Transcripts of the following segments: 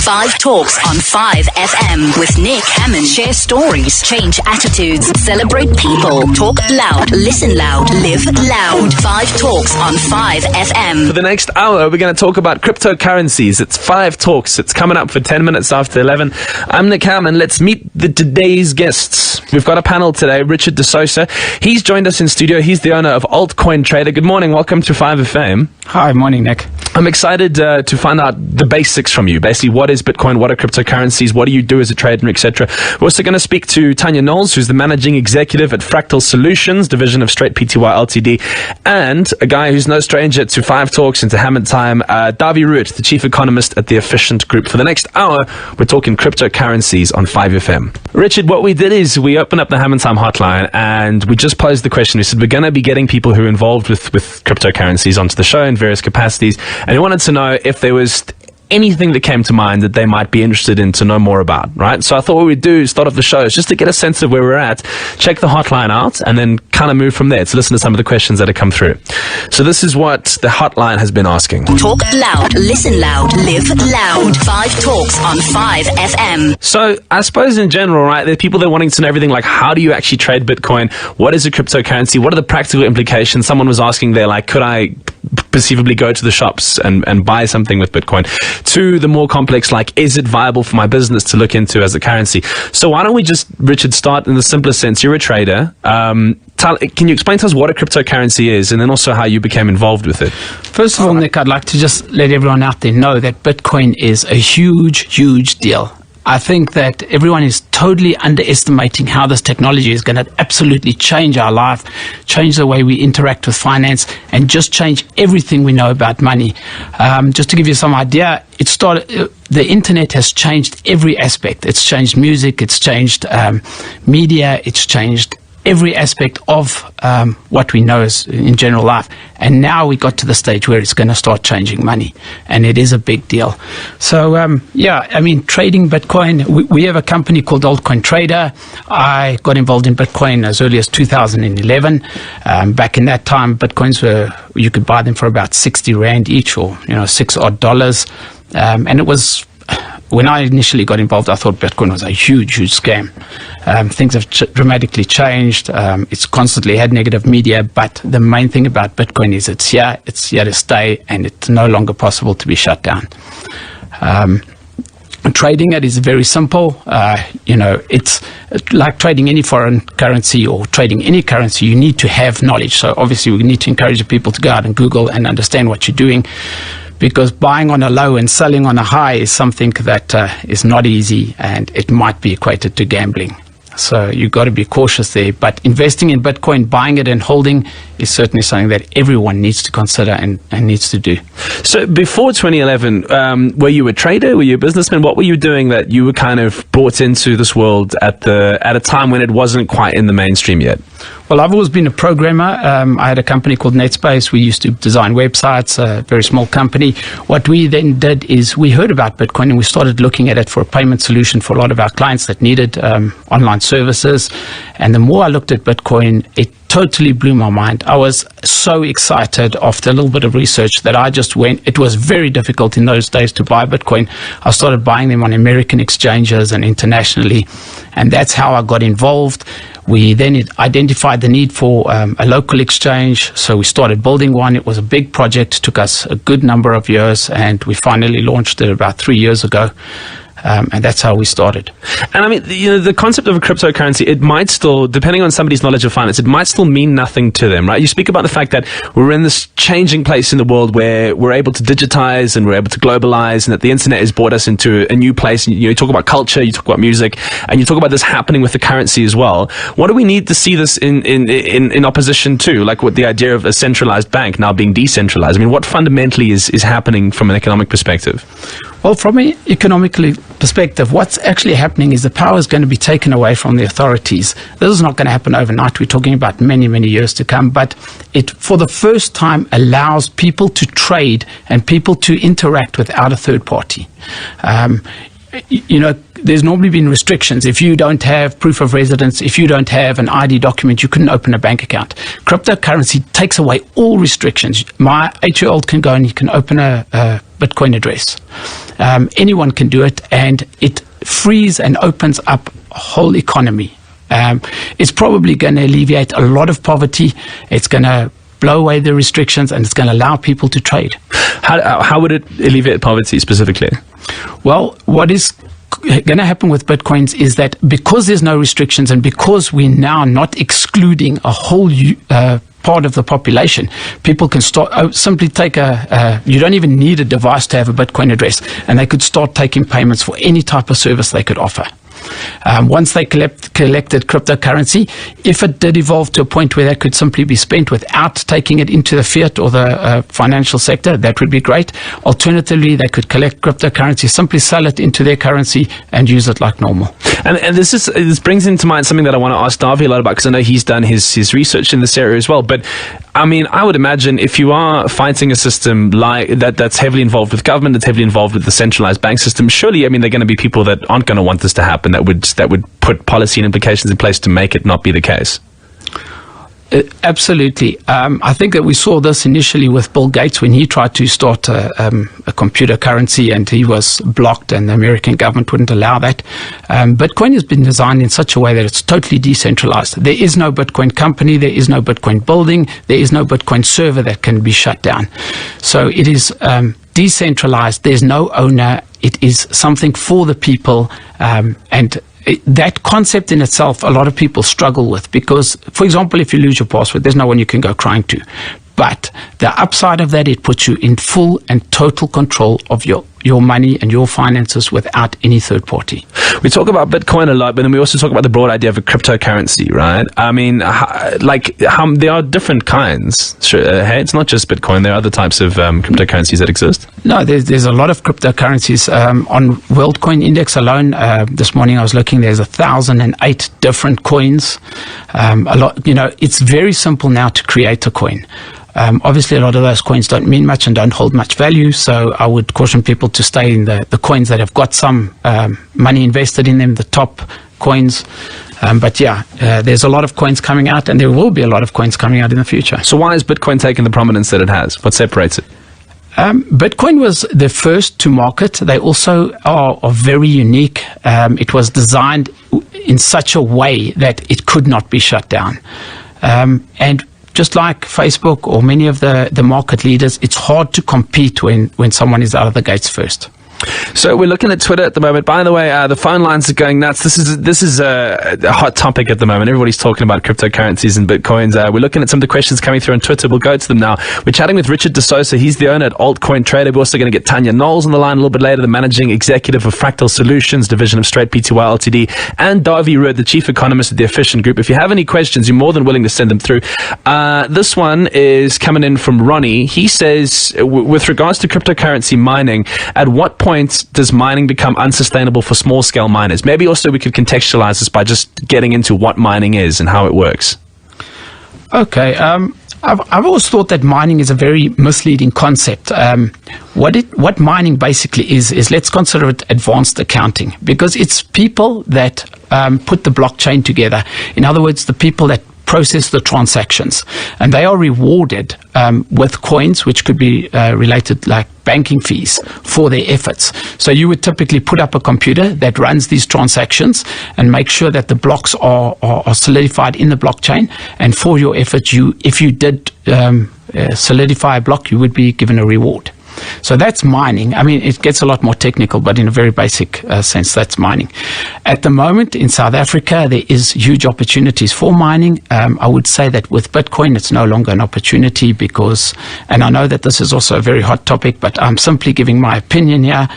5 Talks on 5 FM with Nick Hamman. Share stories, change attitudes, celebrate people, talk loud, listen loud, live loud. 5 Talks on 5 FM. For the next hour, we're going to talk about cryptocurrencies. It's 5 Talks. It's coming up for 10 minutes after 11. I'm Nick Hamman. Let's meet today's guests. We've got a panel today, Richard de Sousa. He's joined us in studio. He's the owner of AltCoinTrader. Good morning. Welcome to 5 FM. Hi, morning, Nick. I'm excited to find out the basics from you. Basically, what is Bitcoin? What are cryptocurrencies? What do you do as a trader, etc.? We're also going to speak to Tania Knowles, who's the managing executive at Fractal Solutions, division of Straight Pty Ltd, and a guy who's no stranger to 5 Talks and to Hamman Time, Dawie Roodt, the chief economist at the Efficient Group. For the next hour, we're talking cryptocurrencies on 5 FM. Richard, what we did is we opened up the Hamman Time hotline and we just posed the question. We said we're going to be getting people who are involved with cryptocurrencies onto the show in various capacities, and we wanted to know if there was anything that came to mind that they might be interested in to know more about, right? So I thought what we'd do is start off the show is just to get a sense of where we're at, check the hotline out, and then kind of move from there to listen to some of the questions that have come through. So this is what the hotline has been asking. Talk loud, listen loud, live loud. 5 Talks on 5 FM. So I suppose in general, right, there are people that are wanting to know everything like, how do you actually trade Bitcoin? What is a cryptocurrency? What are the practical implications? Someone was asking there, like, could I perceivably go to the shops and buy something with Bitcoin? To the more complex, like, is it viable for my business to look into as a currency? So why don't we just, Richard, start in the simplest sense. You're a trader. Can you explain to us what a cryptocurrency is and then also how you became involved with it? First of all, Nick, I'd like to just let everyone out there know that Bitcoin is a huge, huge deal. I think that everyone is totally underestimating how this technology is going to absolutely change our life, change the way we interact with finance, and just change everything we know about money. Just to give you some idea, the internet has changed every aspect. It's changed music, it's changed media, it's changed every aspect of what we know as in general life. And now we got to the stage where it's going to start changing money. And it is a big deal. So, trading Bitcoin, we have a company called AltCoinTrader. I got involved in Bitcoin as early as 2011. Back in that time, Bitcoins you could buy them for about 60 Rand each, or, $6 odd. And it was, when I initially got involved, I thought Bitcoin was a huge, huge scam. Things have dramatically changed. It's constantly had negative media, but the main thing about Bitcoin is it's here to stay, and it's no longer possible to be shut down. Trading it is very simple. It's like trading any foreign currency or trading any currency. You need to have knowledge. So obviously we need to encourage people to go out and Google and understand what you're doing, because buying on a low and selling on a high is something that is not easy, and it might be equated to gambling. So you've got to be cautious there. But investing in Bitcoin, buying it and holding, is certainly something that everyone needs to consider and needs to do. So before 2011, were you a trader? Were you a businessman? What were you doing that you were kind of brought into this world at a time when it wasn't quite in the mainstream yet? Well, I've always been a programmer. I had a company called Netspace. We used to design websites, a very small company. What we then did is we heard about Bitcoin and we started looking at it for a payment solution for a lot of our clients that needed online services. And the more I looked at Bitcoin, it totally blew my mind. I was so excited after a little bit of research that I just went. It was very difficult in those days to buy Bitcoin. I started buying them on American exchanges and internationally, and that's how I got involved. We then identified the need for a local exchange, so we started building one. It was a big project, it took us a good number of years, and we finally launched it about 3 years ago. And that's how we started. And I mean, the concept of a cryptocurrency, it might still, depending on somebody's knowledge of finance, it might still mean nothing to them, right? You speak about the fact that we're in this changing place in the world where we're able to digitize and we're able to globalize, and that the internet has brought us into a new place. And, you talk about culture, you talk about music, and you talk about this happening with the currency as well. What do we need to see this in opposition to? Like with the idea of a centralized bank now being decentralized. I mean, what fundamentally is happening from an economic perspective? Well, from an economic perspective, what's actually happening is the power is going to be taken away from the authorities. This is not going to happen overnight. We're talking about many, many years to come. But it, for the first time, allows people to trade and people to interact without a third party. There's normally been restrictions. If you don't have proof of residence, if you don't have an ID document, you couldn't open a bank account. Cryptocurrency takes away all restrictions. My 8-year-old can go and he can open a Bitcoin address. Anyone can do it, and it frees and opens up a whole economy. It's probably going to alleviate a lot of poverty. It's going to blow away the restrictions, and it's going to allow people to trade. How would it alleviate poverty specifically? Well, what is going to happen with Bitcoins is that because there's no restrictions, and because we're now not excluding a whole part of the population, people can start simply take you don't even need a device to have a Bitcoin address, and they could start taking payments for any type of service they could offer. Once they collected cryptocurrency, if it did evolve to a point where that could simply be spent without taking it into the fiat or the financial sector, that would be great. Alternatively, they could collect cryptocurrency, simply sell it into their currency, and use it like normal. And this brings into mind something that I want to ask Dawie a lot about, because I know he's done his research in this area as well. But I mean, I would imagine if you are fighting a system like that's heavily involved with government, that's heavily involved with the centralized bank system, surely, I mean, there are going to be people that aren't going to want this to happen, that would put policy and implications in place to make it not be the case. Absolutely. I think that we saw this initially with Bill Gates when he tried to start a computer currency, and he was blocked, and the American government wouldn't allow that. Bitcoin has been designed in such a way that it's totally decentralized. There is no Bitcoin company, there is no Bitcoin building, there is no Bitcoin server that can be shut down. So it is decentralized. There's no owner. It is something for the people, and that concept in itself, a lot of people struggle with, because, for example, if you lose your password, there's no one you can go crying to. But the upside of that, it puts you in full and total control of your money and your finances without any third party. We talk about Bitcoin a lot, but then we also talk about the broad idea of a cryptocurrency, right? I mean, there are different kinds. Sure, hey, it's not just Bitcoin. There are other types of cryptocurrencies that exist. No, there's a lot of cryptocurrencies. On WorldCoin Index alone, this morning I was looking, there's 1,008 different coins. A lot, it's very simple now to create a coin. Obviously, a lot of those coins don't mean much and don't hold much value, so I would caution people to stay in the coins that have got some money invested in them, the top coins. But there's a lot of coins coming out, and there will be a lot of coins coming out in the future. So why has Bitcoin taken the prominence that it has? What separates it? Bitcoin was the first to market. They also are very unique. It was designed in such a way that it could not be shut down. And just like Facebook or many of the market leaders, it's hard to compete when someone is out of the gates first. So we're looking at Twitter at the moment. By the way, the phone lines are going nuts. This is a hot topic at the moment. Everybody's talking about cryptocurrencies and Bitcoins. We're looking at some of the questions coming through on Twitter. We'll go to them now. We're chatting with Richard de Sousa. He's the owner at AltCoinTrader. We're also going to get Tania Knowles on the line a little bit later, the managing executive of Fractal Solutions, division of Straight Pty Ltd, and Dawie, Roodt, the chief economist at the Efficient Group. If you have any questions, you're more than willing to send them through. This one is coming in from Ronnie. He says, with regards to cryptocurrency mining, at what point does mining become unsustainable for small-scale miners? Maybe also we could contextualize this by just getting into what mining is and how it works. Okay. I've always thought that mining is a very misleading concept. What mining basically is let's consider it advanced accounting, because it's people that put the blockchain together. In other words, the people that process the transactions, and they are rewarded with coins, which could be related like banking fees for their efforts. So you would typically put up a computer that runs these transactions and make sure that the blocks are solidified in the blockchain, and for your efforts, if you did solidify a block, you would be given a reward. So that's mining. I mean, it gets a lot more technical, but in a very basic sense, that's mining. At the moment in South Africa, there is huge opportunities for mining. I would say that with Bitcoin, it's no longer an opportunity because, and I know that this is also a very hot topic, but I'm simply giving my opinion here.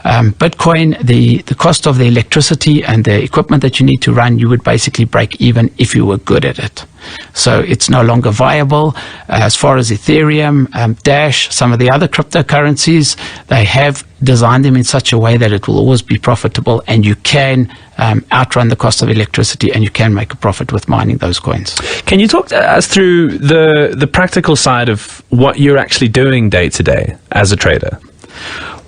Bitcoin, the cost of the electricity and the equipment that you need to run, you would basically break even if you were good at it. So it's no longer viable. As far as Ethereum, Dash, some of the other cryptocurrencies, they have designed them in such a way that it will always be profitable, and you can outrun the cost of electricity, and you can make a profit with mining those coins. Can you talk to us through the practical side of what you're actually doing day to day as a trader?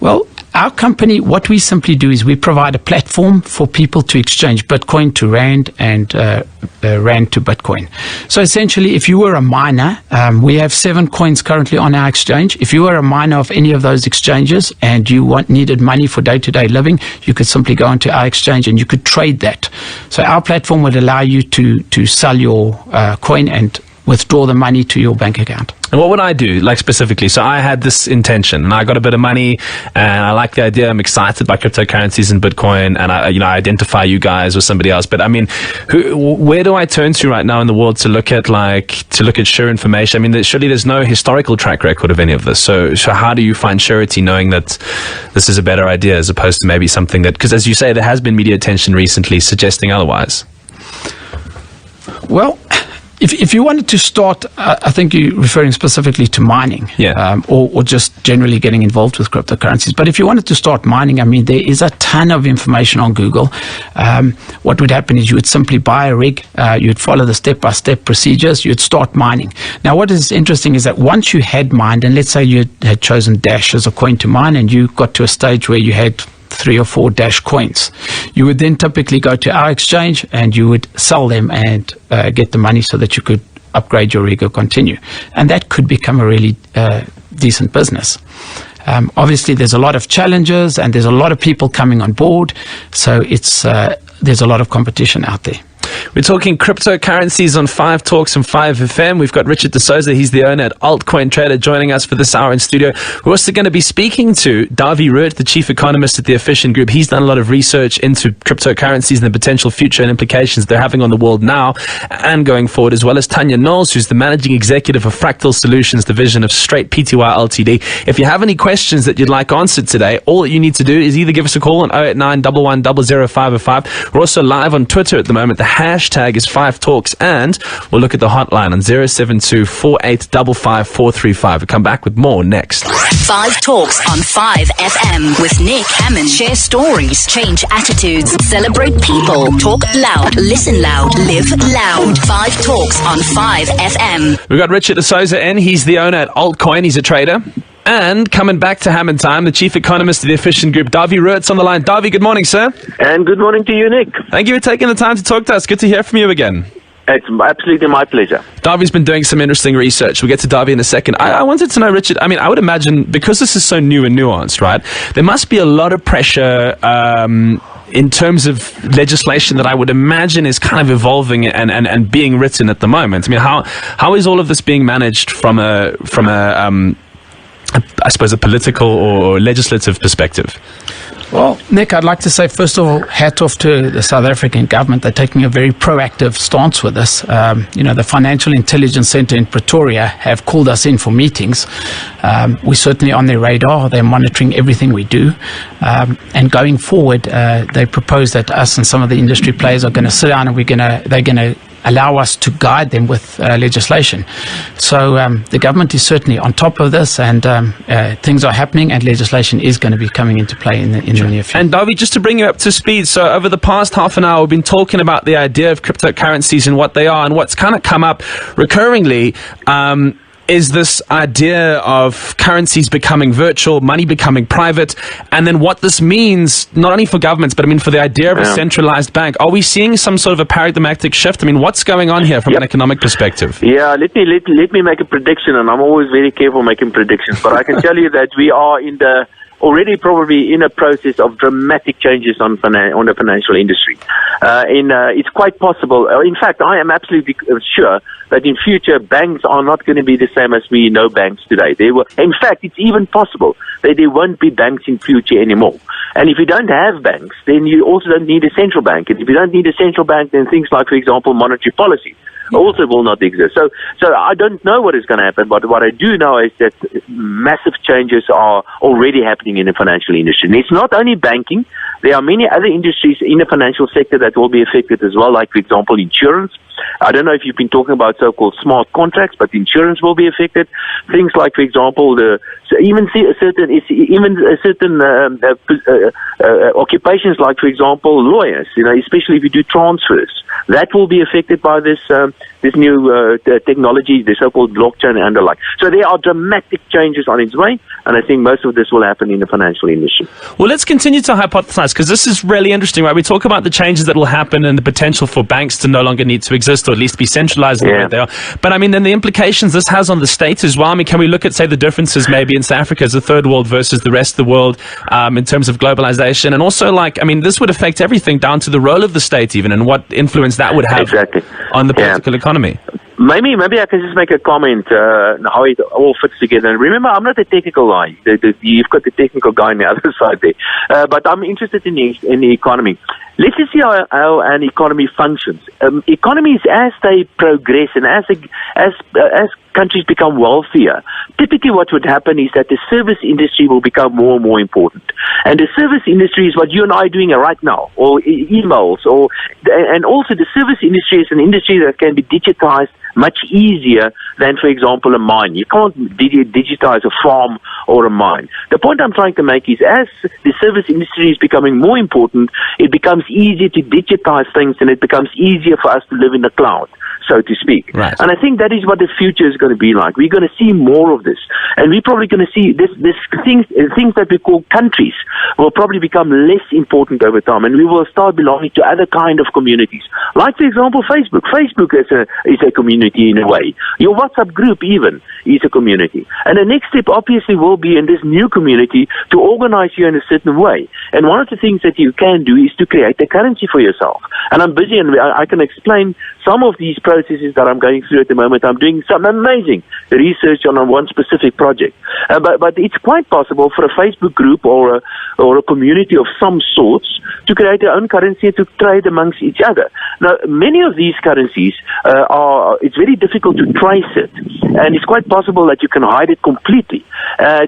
Well, our company, what we simply do is we provide a platform for people to exchange Bitcoin to Rand and Rand to Bitcoin. So essentially, if you were a miner, we have 7 coins currently on our exchange. If you were a miner of any of those exchanges and you needed money for day-to-day living, you could simply go onto our exchange and you could trade that. So our platform would allow you to sell your coin and withdraw the money to your bank account. And what would I do, like specifically? So I had this intention, and I got a bit of money, and I like the idea. I'm excited by cryptocurrencies and Bitcoin, and I identify you guys or somebody else. But I mean, where do I turn to right now in the world to look at sure information? I mean, surely there's no historical track record of any of this. So how do you find surety knowing that this is a better idea as opposed to maybe something that, because as you say, there has been media attention recently suggesting otherwise? Well, if you wanted to start, I think you're referring specifically to mining, or just generally getting involved with cryptocurrencies. But if you wanted to start mining, I mean, there is a ton of information on Google. What would happen is you would simply buy a rig, you'd follow the step-by-step procedures, you'd start mining. Now, what is interesting is that once you had mined, and let's say you had chosen Dash as a coin to mine, and you got to a stage where you had 3 or 4 Dash coins, you would then typically go to our exchange and you would sell them and get the money so that you could upgrade your rig or continue. And that could become a really decent business. Obviously, there's a lot of challenges and there's a lot of people coming on board, so there's a lot of competition out there. We're talking cryptocurrencies on 5 Talks and 5 FM. We've got Richard de Sousa, he's the owner at AltCoinTrader, joining us for this hour in studio. We're also going to be speaking to Dawie, Roodt, the chief economist at the Efficient Group. He's done a lot of research into cryptocurrencies and the potential future and implications they're having on the world now and going forward, as well as Tania, Knowles, who's the managing executive of Fractal Solutions division of Straight Pty Ltd. If you have any questions that you'd like answered today, all that you need to do is either give us a call on 089 11 00505. We're also live on Twitter at the moment. The hashtag is 5Talks, and we'll look at the hotline on 072 4855 435. We'll come back with more next. 5 Talks on 5 FM with Nick Hamman. Share stories, change attitudes, celebrate people, talk loud, listen loud, live loud. 5 Talks on 5 FM. We've got Richard de Sousa in. He's the owner at Altcoin. He's a trader. And coming back to Hamman time, the chief economist of the Efficient Group, Dawie Roodt's on the line. Dawie, good morning, sir. And good morning to you, Nick. Thank you for taking the time to talk to us. Good to hear from you again. It's absolutely my pleasure. Dawie's been doing some interesting research. We'll get to Dawie in a second. I wanted to know, Richard, I mean, I would imagine, because this is so new and nuanced, right, there must be a lot of pressure in terms of legislation that I would imagine is kind of evolving and being written at the moment. I mean, how is all of this being managed from a I suppose, a political or legislative perspective? Well, Nick, I'd like to say, first of all, hat off to the South African government. They're taking a very proactive stance with this. The Financial Intelligence Centre in Pretoria have called us in for meetings. We're certainly on their radar. They're monitoring everything we do. And going forward, they propose that us and some of the industry players are going to sit down and they're going to allow us to guide them with legislation. So the government is certainly on top of this, and things are happening, and legislation is going to be coming into play in the near future. And Dawie, just to bring you up to speed, so over the past half an hour, we've been talking about the idea of cryptocurrencies and what they are, and what's kind of come up recurringly is this idea of currencies becoming virtual, money becoming private, and then what this means, not only for governments, but I mean for the idea of a centralized bank. Are we seeing some sort of a paradigmatic shift? I mean, what's going on here from an economic perspective? Yeah, let me make a prediction, and I'm always very careful making predictions, but I can tell you that we are already probably in a process of dramatic changes on the financial industry. It's quite possible. In fact, I am absolutely sure that in future banks are not going to be the same as we know banks today. In fact, it's even possible that there won't be banks in future anymore. And if you don't have banks, then you also don't need a central bank. And if you don't need a central bank, then things like, for example, monetary policy also will not exist. So I don't know what is going to happen, but what I do know is that massive changes are already happening in the financial industry. And it's not only banking. There are many other industries in the financial sector that will be affected as well, like, for example, insurance. I don't know if you've been talking about so-called smart contracts, but insurance will be affected. Things like, for example, certain occupations, like, for example, lawyers. Especially if you do transfers, that will be affected by this new technology, the so-called blockchain and the like. So there are dramatic changes on its way, And I think most of this will happen in the financial industry. Well, let's continue to hypothesize, because this is really interesting, right? We talk about the changes that will happen and the potential for banks to no longer need to exist, or at least be centralized in the way they are. But I mean, then the implications this has on the states as well. I mean, can we look at, say, the differences maybe in South Africa as a third world versus the rest of the world in terms of globalization? And also, like, I mean, this would affect everything down to the role of the state even, and what influence that would have on the political economy. Maybe I can just make a comment how it all fits together. And remember, I'm not a technical guy. You've got the technical guy on the other side there. But I'm interested in the economy. Let's just see how an economy functions. Economies, as they progress and as countries become wealthier, typically what would happen is that the service industry will become more and more important. And the service industry is what you and I are doing right now, or emails, and also the service industry is an industry that can be digitized much easier than, for example, a mine. You can't digitize a farm or a mine. The point I'm trying to make is, as the service industry is becoming more important, it becomes easier to digitize things, and it becomes easier for us to live in the cloud, so to speak. Right. And I think that is what the future is going to be like. We're going to see more of this. And we're probably going to see this things that we call countries will probably become less important over time, and we will start belonging to other kind of communities. Like, for example, Facebook. Facebook is a community in a way. Your WhatsApp group even is a community. And the next step obviously will be in this new community to organize you in a certain way. And one of the things that you can do is to create a currency for yourself. And I'm busy, and I can explain some of these processes that I'm going through at the moment. I'm doing some amazing research on one specific project. But it's quite possible for a Facebook group or a community of some sorts to create their own currency to trade amongst each other. Now, many of these currencies it's very difficult to trace it, and it's quite possible that you can hide it completely.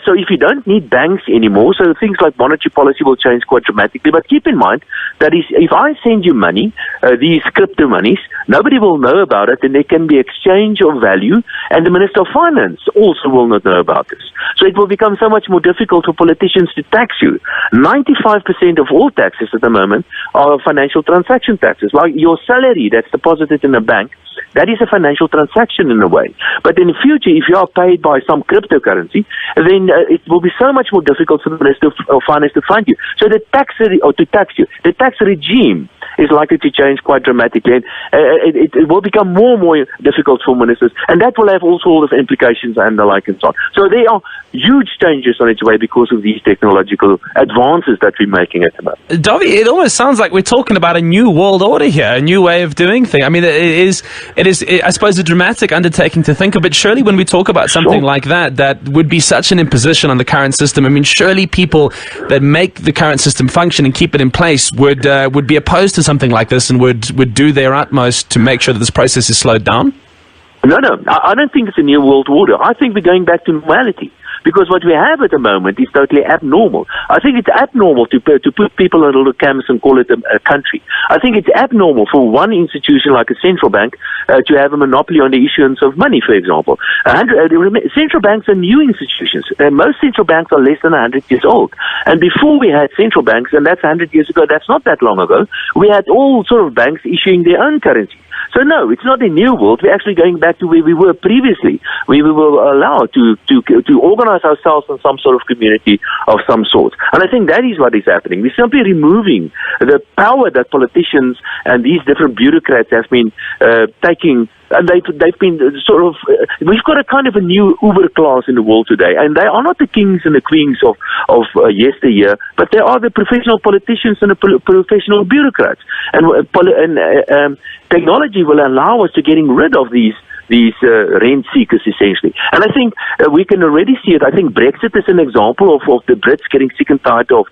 So if you don't need banks anymore, so things like monetary policy will change quite dramatically. But keep in mind that if I send you money, these crypto monies, nobody will know about it, and there can be exchange of value, and the Minister of Finance also will not know about this. So it will become so much more difficult for politicians to tax you. 95% of all taxes at the moment are financial transaction taxes. Like your salary that's deposited in a bank, that is a financial transaction in a way. But in the future, if you are paid by some cryptocurrency, then it will be so much more difficult for the Minister of Finance to find you. So the tax regime is likely to change quite dramatically. And it will become more and more difficult for ministers, and that will have all sorts of implications and the like and so on. So there are huge changes on its way because of these technological advances that we're making at the moment. Dawie, it almost sounds like we're talking about a new world order here, a new way of doing things. I mean, it is, I suppose, a dramatic undertaking to think of, but surely when we talk about something like that would be such an imposition on the current system. I mean, surely people that make the current system function and keep it in place would be opposed to something like this, and would do their utmost to make sure that this process is slowed down? No, I don't think it's a new world order. I think we're going back to normality. Because what we have at the moment is totally abnormal. I think it's abnormal to put people in little camps and call it a country. I think it's abnormal for one institution like a central bank to have a monopoly on the issuance of money, for example. Central banks are new institutions. Most central banks are less than 100 years old. And before we had central banks, and that's 100 years ago, that's not that long ago, we had all sort of banks issuing their own currency. So no, it's not a new world. We're actually going back to where we were previously. We were allowed to organize ourselves in some sort of community of some sort. And I think that is what is happening. We're simply removing the power that politicians and these different bureaucrats have been taking. And they've been sort of, we've got a kind of a new Uber class in the world today, and they are not the kings and the queens of yesteryear, but they are the professional politicians and the professional bureaucrats. And technology will allow us to getting rid of these rent seekers, essentially. And I think we can already see it. I think Brexit is an example of the Brits getting sick and tired of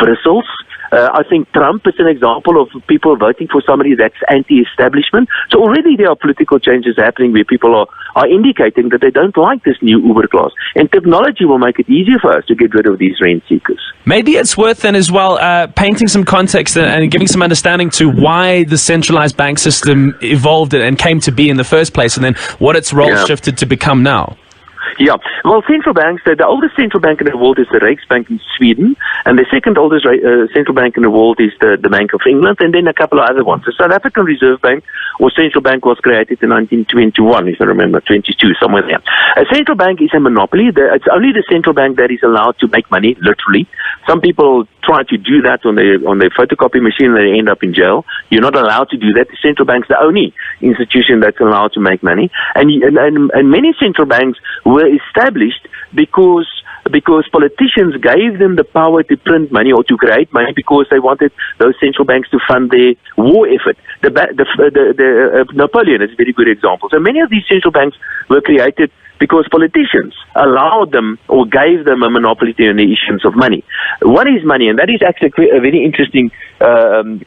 Brussels. I think Trump is an example of people voting for somebody that's anti-establishment. So already there are political changes happening where people are indicating that they don't like this new Uber class. And technology will make it easier for us to get rid of these rent seekers. Maybe it's worth then as well painting some context and giving some understanding to why the centralized bank system evolved and came to be in the first place, and then what its role shifted to become now. Yeah, well, central banks, the oldest central bank in the world is the Riksbank in Sweden, and the second oldest central bank in the world is the Bank of England, and then a couple of other ones. The South African Reserve Bank or central bank was created in 1921, if I remember, 22, somewhere there. A central bank is a monopoly. It's only the central bank that is allowed to make money, literally. Some people try to do that on their photocopy machine and they end up in jail. You're not allowed to do that. The central bank's the only institution that's allowed to make money. And many central banks were established because politicians gave them the power to print money or to create money because they wanted those central banks to fund their war effort. Napoleon is a very good example. So many of these central banks were created because politicians allowed them or gave them a monopoly on the issuance of money. What is money? And that is actually a very interesting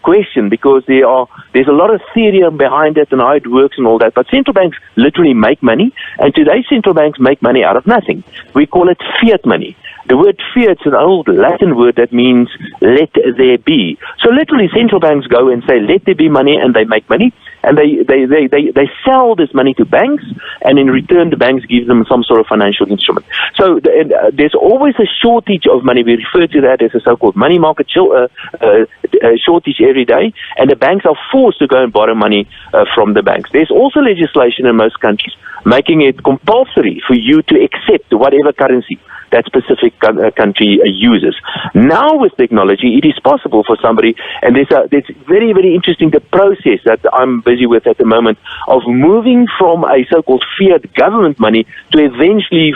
question, because there's a lot of theory behind it and how it works and all that. But central banks literally make money, and today central banks make money out of nothing. We call it fiat money. The word fiat is an old Latin word that means let there be. So literally central banks go and say let there be money, and they make money, and they sell this money to banks, and in return the banks give them some sort of financial instrument. So there's always a shortage of money. We refer to that as a so-called money market shortage every day, and the banks are forced to go and borrow money from the banks. There's also legislation in most countries making it compulsory for you to accept whatever currency that specific country uses. Now with technology, it is possible for somebody, and it's very, very interesting, the process that I'm busy with at the moment of moving from a so-called fiat government money to eventually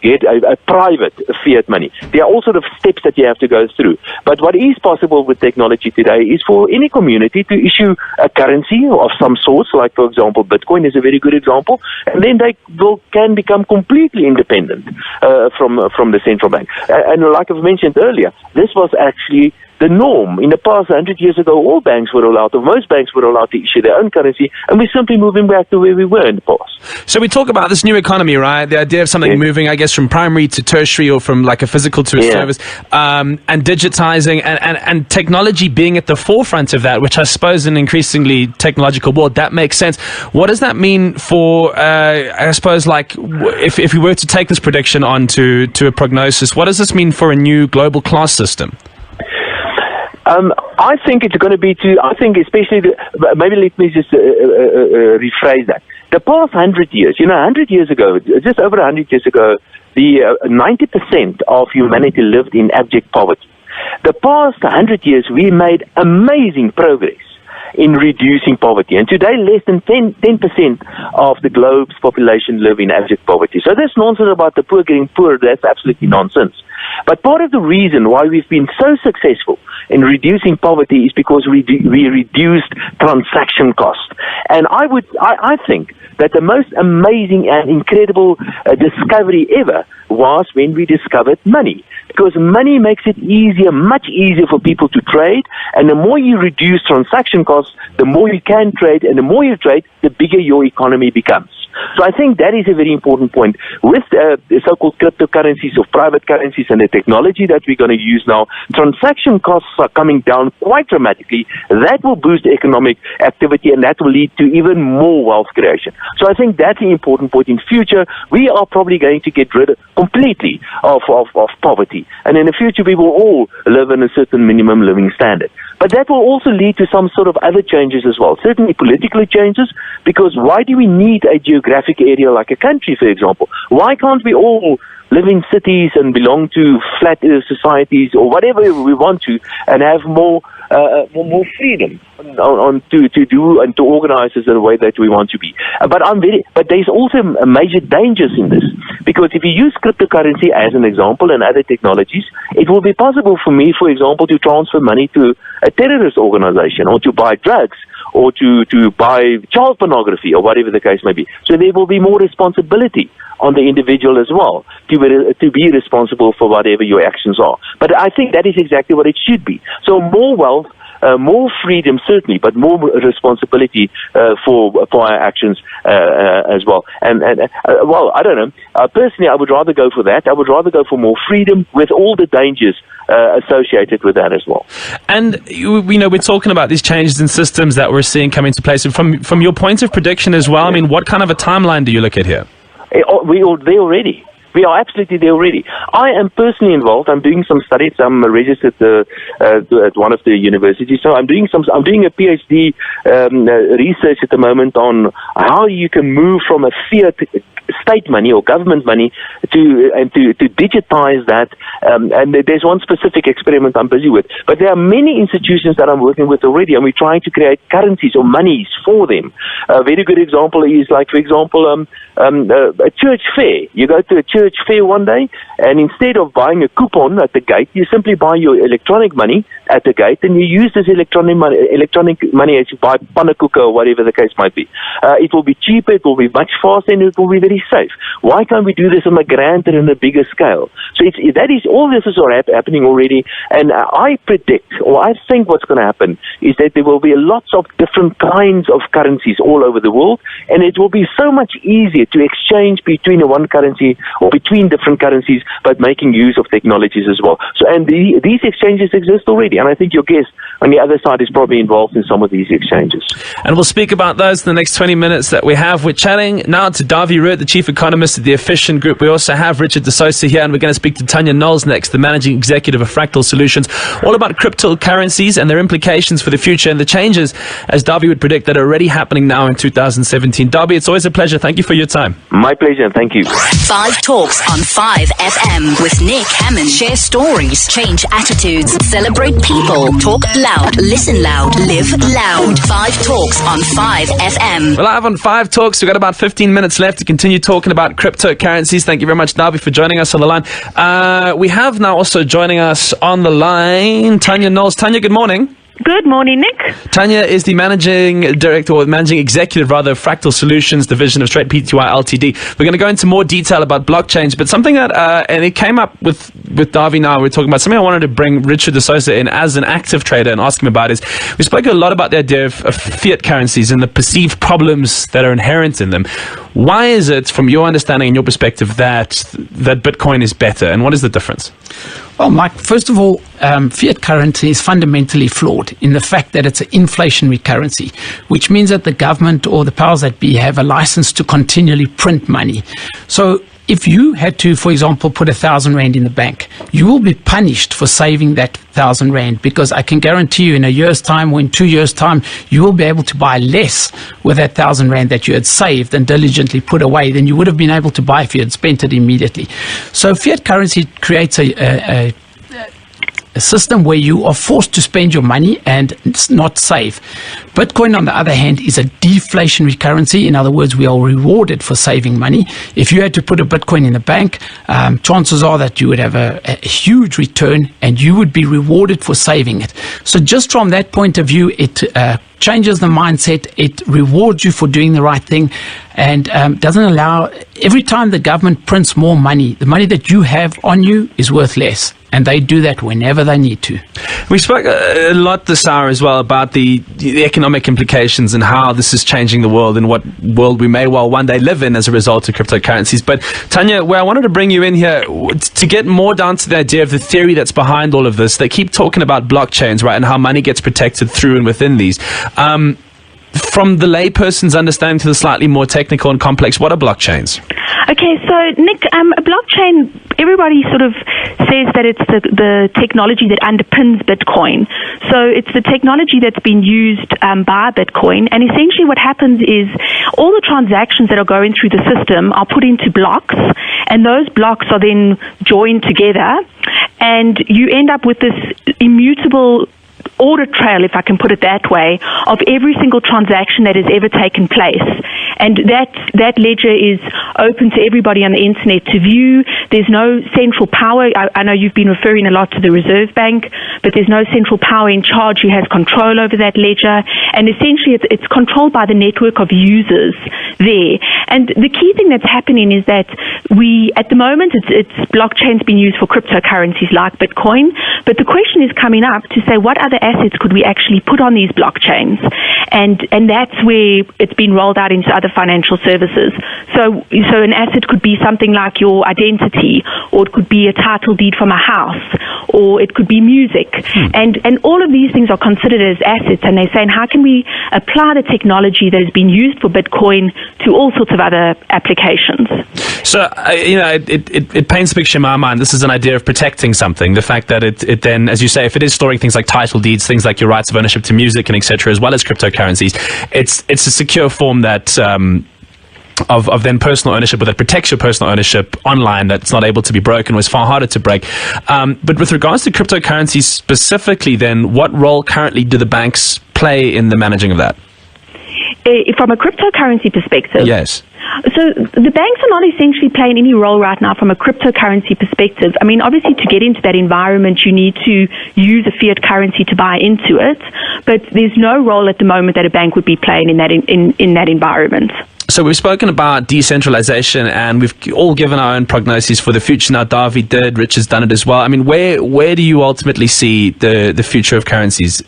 get a private fiat money. There are all sort of steps that you have to go through. But what is possible with technology today is for any community to issue a currency of some sort, like for example Bitcoin is a very good example, and then they can become completely independent from the central bank. And like I've mentioned earlier, this was actually the norm. In the past, 100 years ago, all banks were allowed, or most banks were allowed to issue their own currency, and we're simply moving back to where we were in the past. So we talk about this new economy, right? The idea of something moving, I guess, from primary to tertiary, or from like a physical to a service, and digitizing, and technology being at the forefront of that, which I suppose in an increasingly technological world, that makes sense. What does that mean for, I suppose, like, if we were to take this prediction on to a prognosis, what does this mean for a new global class system? I think it's going to be especially, maybe let me just rephrase that. The past 100 years, 100 years ago, just over 100 years ago, the 90% of humanity lived in abject poverty. The past 100 years, we made amazing progress in reducing poverty. And today, less than 10% of the globe's population live in abject poverty. So this nonsense about the poor getting poorer, that's absolutely nonsense. But part of the reason why we've been so successful in reducing poverty is because we reduced transaction costs. And I think that the most amazing and incredible discovery ever was when we discovered money. Because money makes it easier, much easier for people to trade, and the more you reduce transaction costs, the more you can trade, and the more you trade, the bigger your economy becomes. So I think that is a very important point. With the so-called cryptocurrencies or private currencies and the technology that we're going to use now, transaction costs are coming down quite dramatically. That will boost economic activity, and that will lead to even more wealth creation. So I think that's an important point. In future, we are probably going to get rid completely of poverty. And in the future, we will all live in a certain minimum living standard. But that will also lead to some sort of other changes as well. Certainly political changes, because why do we need a geographic area like a country, for example? Why can't we all live in cities and belong to flat earth societies or whatever we want to, and have more freedom to do and to organize as the way that we want to be? But there's also major dangers in this, because if you use cryptocurrency as an example and other technologies, it will be possible for me, for example, to transfer money to a terrorist organization, or to buy drugs, or to buy child pornography, or whatever the case may be. So there will be more responsibility on the individual as well, to be responsible for whatever your actions are. But I think that is exactly what it should be. So more wealth, more freedom, certainly, but more responsibility for our actions as well. Well, I don't know. Personally, I would rather go for that. I would rather go for more freedom with all the dangers associated with that as well. And we're talking about these changes in systems that we're seeing come into place. And from your point of prediction as well, I mean, what kind of a timeline do you look at here? They're already. We are absolutely there already. I am personally involved. I'm doing some studies. I'm registered at one of the universities. So I'm doing a PhD research at the moment on how you can move from a fiat state money or government money to digitize that. And there's one specific experiment I'm busy with. But there are many institutions that I'm working with already, and we're trying to create currencies or monies for them. A very good example is, like, for example, a church fair. You go to a church fair one day, and instead of buying a coupon at the gate, you simply buy your electronic money at the gate, and you use this electronic money as you buy pannenkoeken or whatever the case might be. It will be cheaper, it will be much faster, and it will be very safe. Why can't we do this on a grander and a bigger scale? So all this is happening already, and I predict, or I think what's going to happen is that there will be lots of different kinds of currencies all over the world, and it will be so much easier to exchange between one currency or between different currencies, but making use of technologies as well. So, and these exchanges exist already, and I think your guest on the other side is probably involved in some of these exchanges. And we'll speak about those in the next 20 minutes that we have. We're chatting now to Dawie, Roodt, the chief economist at the Efficient Group. We also have Richard de Sousa here, and we're going to speak to Tania Knowles next, the managing executive of Fractal Solutions, all about cryptocurrencies and their implications for the future and the changes, as Dawie would predict, that are already happening now in 2017. Dawie, it's always a pleasure. Thank you for your time. My pleasure. Thank you. 5 Talks on 5 FM with Nick Hamman. Share stories, change attitudes, celebrate people, talk loud, listen loud, live loud. 5 Talks on 5 FM. We're live on 5 Talks. We've got about 15 minutes left to continue talking about cryptocurrencies. Thank you very much, Dawie, for joining us on the line. We have now also joining us on the line Tania Knowles. Tania, good morning. Good morning, Nick. Tania is the managing director, or managing executive rather, of Fractal Solutions division of Pty Ltd. We're going to go into more detail about blockchains, but something that, and it came up with Dawie now, we're talking about something I wanted to bring Richard de Sousa in as an active trader and ask him about is, we spoke a lot about the idea of fiat currencies and the perceived problems that are inherent in them. Why is it, from your understanding and your perspective, that Bitcoin is better, and what is the difference? Well, Mike, first of all, fiat currency is fundamentally flawed in the fact that it's an inflationary currency, which means that the government or the powers that be have a license to continually print money. So if you had to, for example, put 1,000 Rand in the bank, you will be punished for saving that 1,000 Rand, because I can guarantee you in a year's time or in 2 years' time, you will be able to buy less with that 1,000 Rand that you had saved and diligently put away than you would have been able to buy if you had spent it immediately. So fiat currency creates a system where you are forced to spend your money and it's not save. Bitcoin, on the other hand, is a deflationary currency. In other words, we are rewarded for saving money. If you had to put a Bitcoin in the bank, chances are that you would have a huge return and you would be rewarded for saving it. So just from that point of view, it changes the mindset. It rewards you for doing the right thing, and doesn't allow, every time the government prints more money, the money that you have on you is worth less. And they do that whenever they need to. We spoke a lot this hour as well about the economic implications and how this is changing the world and what world we may well one day live in as a result of cryptocurrencies. But Tania, where I wanted to bring you in here to get more down to the idea of the theory that's behind all of this. They keep talking about blockchains, right, and how money gets protected through and within these. From the layperson's understanding to the slightly more technical and complex, what are blockchains? Okay, so Nick, a blockchain, everybody sort of says that it's the technology that underpins Bitcoin. So it's the technology that's been used by Bitcoin, and essentially what happens is all the transactions that are going through the system are put into blocks, and those blocks are then joined together, and you end up with this immutable audit trail, if I can put it that way, of every single transaction that has ever taken place. And that ledger is open to everybody on the internet to view. There's no central power. I know you've been referring a lot to the Reserve Bank, but there's no central power in charge who has control over that ledger. And essentially it's controlled by the network of users there. And the key thing that's happening is that at the moment, it's blockchain's been used for cryptocurrencies like Bitcoin, but the question is coming up to say, what other assets could we actually put on these blockchains? And that's where it's been rolled out into other financial services. So an asset could be something like your identity, or it could be a title deed from a house, or it could be music. And all of these things are considered as assets, and they're saying, how can we apply the technology that has been used for Bitcoin to all sorts of other applications? So, it paints a picture in my mind. This is an idea of protecting something. The fact that it then, as you say, if it is storing things like title deeds, things like your rights of ownership to music and etc., as well as cryptocurrencies, it's a secure form that of then personal ownership, or that protects your personal ownership online, that's not able to be broken, or is far harder to break. But with regards to cryptocurrencies specifically, then, what role currently do the banks play in the managing of that? From a cryptocurrency perspective? Yes. So the banks are not essentially playing any role right now from a cryptocurrency perspective. I mean, obviously, to get into that environment, you need to use a fiat currency to buy into it, but there's no role at the moment that a bank would be playing in that in that environment. So we've spoken about decentralization, and we've all given our own prognoses for the future. Now, Dawie did, Richard's done it as well. I mean, where do you ultimately see the future of currencies?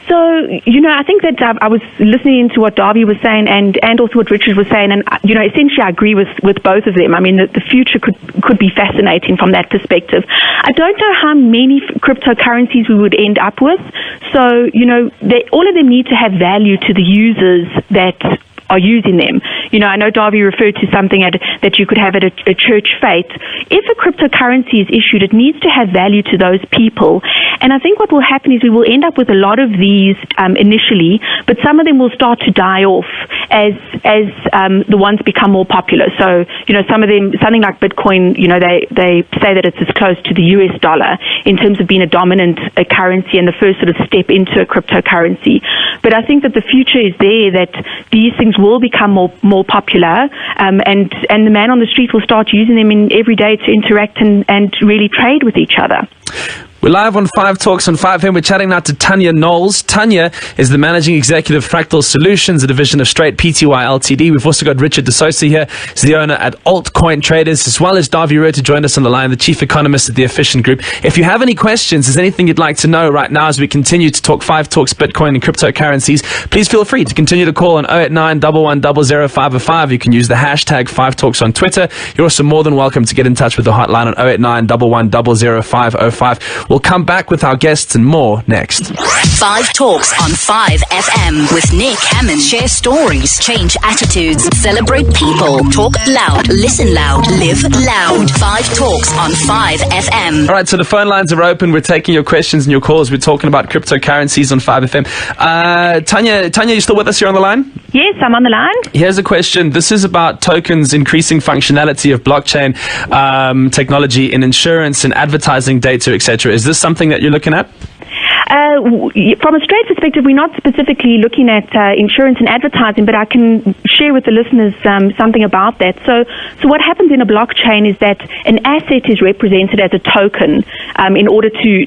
So, I think that I was listening to what Dawie was saying and also what Richard was saying, and, essentially I agree with both of them. I mean, the future could be fascinating from that perspective. I don't know how many cryptocurrencies we would end up with. So, all of them need to have value to the users that are using them. I know Dawie referred to something that you could have at a church fete. If a cryptocurrency is issued, it needs to have value to those people. And I think what will happen is we will end up with a lot of these initially, but some of them will start to die off as the ones become more popular. So, some of them, something like Bitcoin, they say that it's as close to the US dollar in terms of being a dominant currency and the first sort of step into a cryptocurrency. But I think that the future is there, that these things will become more popular, and the man on the street will start using them in every day to interact and really trade with each other. We're live on 5 Talks on 5M. We're chatting now to Tania Knowles. Tania is the Managing Executive of Fractal Solutions, a division of Straight Pty Ltd. We've also got Richard de Sousa here. He's the owner at AltCoinTraders, as well as Dawie Roodt, to join us on the line, the Chief Economist at the Efficient Group. If you have any questions, there's anything you'd like to know right now as we continue to talk 5 Talks, Bitcoin and cryptocurrencies, please feel free to continue to call on 089 11 000505. You can use the hashtag 5 Talks on Twitter. You're also more than welcome to get in touch with the hotline on 089 11 000505. We'll come back with our guests and more next. 5 Talks on 5 FM with Nick Hamman. Share stories, change attitudes, celebrate people, talk loud, listen loud, live loud. 5 Talks on 5 FM. All right, so the phone lines are open. We're taking your questions and your calls. We're talking about cryptocurrencies on 5 FM. Tania, you still with us here on the line? Yes, I'm on the line. Here's a question. This is about tokens increasing functionality of blockchain technology in insurance and advertising data, etc. Is this something that you're looking at? From a straight perspective, we're not specifically looking at insurance and advertising, but I can share with the listeners something about that. So what happens in a blockchain is that an asset is represented as a token in order to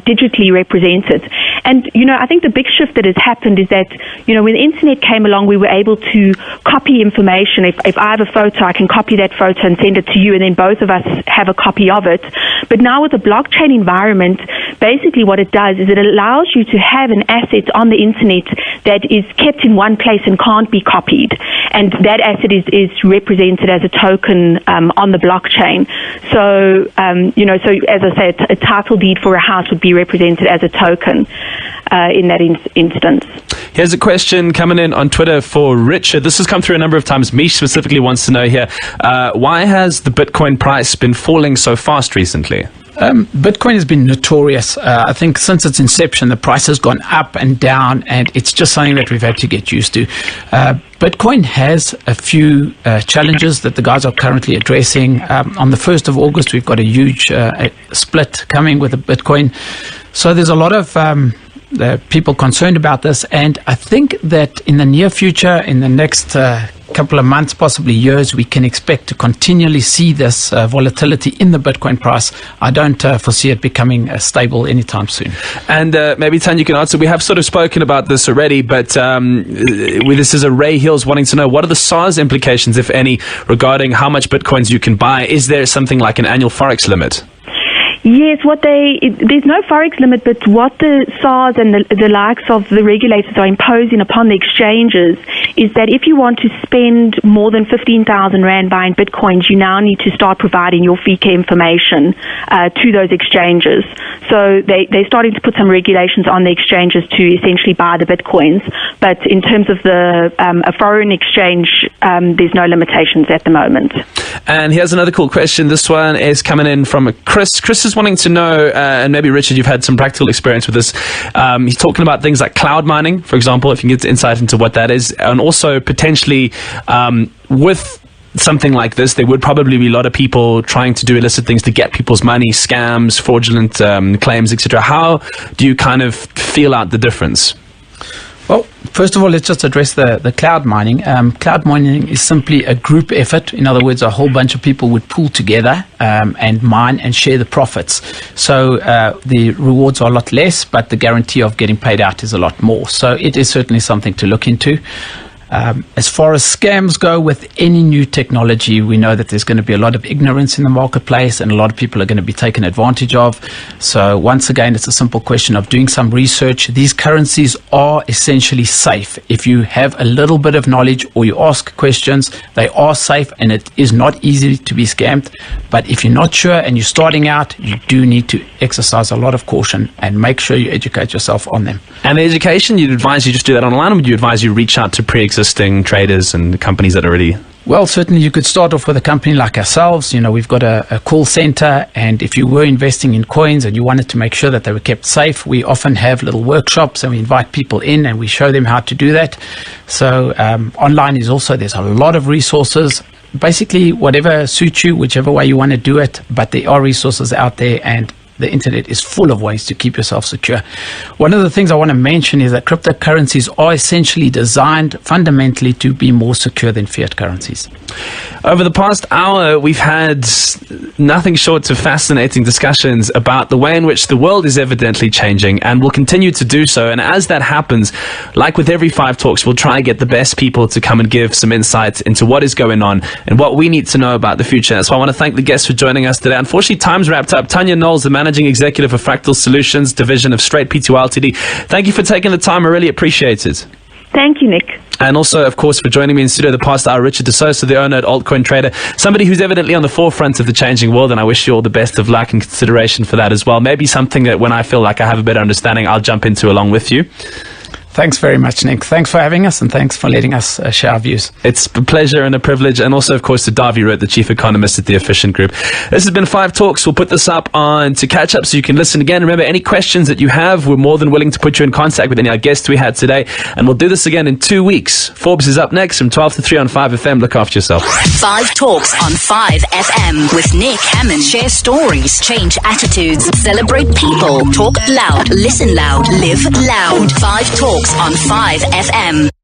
digitally represent it. And, I think the big shift that has happened is that, when the internet came along, we were able to copy information. If I have a photo, I can copy that photo and send it to you, and then both of us have a copy of it. But now with a blockchain environment, basically what it does is it allows you to have an asset on the internet that is kept in one place and can't be copied. And that asset is represented as a token on the blockchain. So, so as I said, a title deed for a house would be represented as a token in that instance. Here's a question coming in on Twitter for Richard. This has come through a number of times. Mish specifically wants to know here, why has the Bitcoin price been falling so fast recently? Bitcoin has been notorious. I think since its inception, the price has gone up and down, and it's just something that we've had to get used to. Bitcoin has a few challenges that the guys are currently addressing. On the 1st of August, we've got a huge split coming with the Bitcoin. So there's a lot of people concerned about this, and I think that in the near future, in the next couple of months, possibly years, we can expect to continually see this volatility in the Bitcoin price. I don't foresee it becoming stable anytime soon. And maybe, Tanya, you can answer. We have sort of spoken about this already, but this is Ray Hills wanting to know, what are the SARS implications, if any, regarding how much Bitcoins you can buy? Is there something like an annual Forex limit? Yes, there's no forex limit, but what the SARS and the likes of the regulators are imposing upon the exchanges is that if you want to spend more than 15,000 Rand buying Bitcoins, you now need to start providing your FICA information to those exchanges. So they're starting to put some regulations on the exchanges to essentially buy the Bitcoins. But in terms of a foreign exchange, there's no limitations at the moment. And here's another cool question. This one is coming in from Chris. Chris is wanting to know, and maybe Richard, you've had some practical experience with this. He's talking about things like cloud mining, for example, if you can get insight into what that is. And also potentially with something like this, there would probably be a lot of people trying to do illicit things to get people's money, scams, fraudulent claims, etc. How do you kind of feel out the difference? Well, first of all, let's just address the cloud mining. Cloud mining is simply a group effort. In other words, a whole bunch of people would pool together and mine and share the profits. So the rewards are a lot less, but the guarantee of getting paid out is a lot more. So it is certainly something to look into. As far as scams go with any new technology, we know that there's going to be a lot of ignorance in the marketplace and a lot of people are going to be taken advantage of. So once again, it's a simple question of doing some research. These currencies are essentially safe. If you have a little bit of knowledge or you ask questions, they are safe and it is not easy to be scammed. But if you're not sure and you're starting out, you do need to exercise a lot of caution and make sure you educate yourself on them. And the education, you'd advise you just do that online, or would you advise you reach out to pre-existing traders and companies that are already... Well, certainly you could start off with a company like ourselves. You know, we've got a call center, and if you were investing in coins and you wanted to make sure that they were kept safe, we often have little workshops and we invite people in and we show them how to do that. So online is also, there's a lot of resources. Basically, whatever suits you, whichever way you want to do it, but there are resources out there and the internet is full of ways to keep yourself secure. One of the things I want to mention is that cryptocurrencies are essentially designed fundamentally to be more secure than fiat currencies. Over the past hour, we've had nothing short of fascinating discussions about the way in which the world is evidently changing and will continue to do so. And as that happens, like with every 5 Talks, we'll try and get the best people to come and give some insight into what is going on and what we need to know about the future. So I want to thank the guests for joining us today. Unfortunately, time's wrapped up. Tania Knowles, the Managing Executive of Fractal Solutions, division of Straight Pty Ltd. Thank you for taking the time. I really appreciate it. Thank you, Nick. And also, of course, for joining me in studio the past hour, Richard de Sousa, the owner at AltCoinTrader, somebody who's evidently on the forefront of the changing world, and I wish you all the best of luck and consideration for that as well. Maybe something that when I feel like I have a better understanding, I'll jump into along with you. Thanks very much, Nick. Thanks for having us and thanks for letting us share our views. It's a pleasure and a privilege. And also, of course, to Dawie, Roodt, the chief economist at the Efficient Group. This has been 5 Talks. We'll put this up on to catch up so you can listen again. Remember, any questions that you have, we're more than willing to put you in contact with any of our guests we had today. And we'll do this again in 2 weeks. Forbes is up next from 12 to 3 on 5FM. Look after yourself. 5 Talks on 5FM with Nick Hamman. Share stories, change attitudes, celebrate people, talk loud, listen loud, live loud. 5 Talks on 5FM.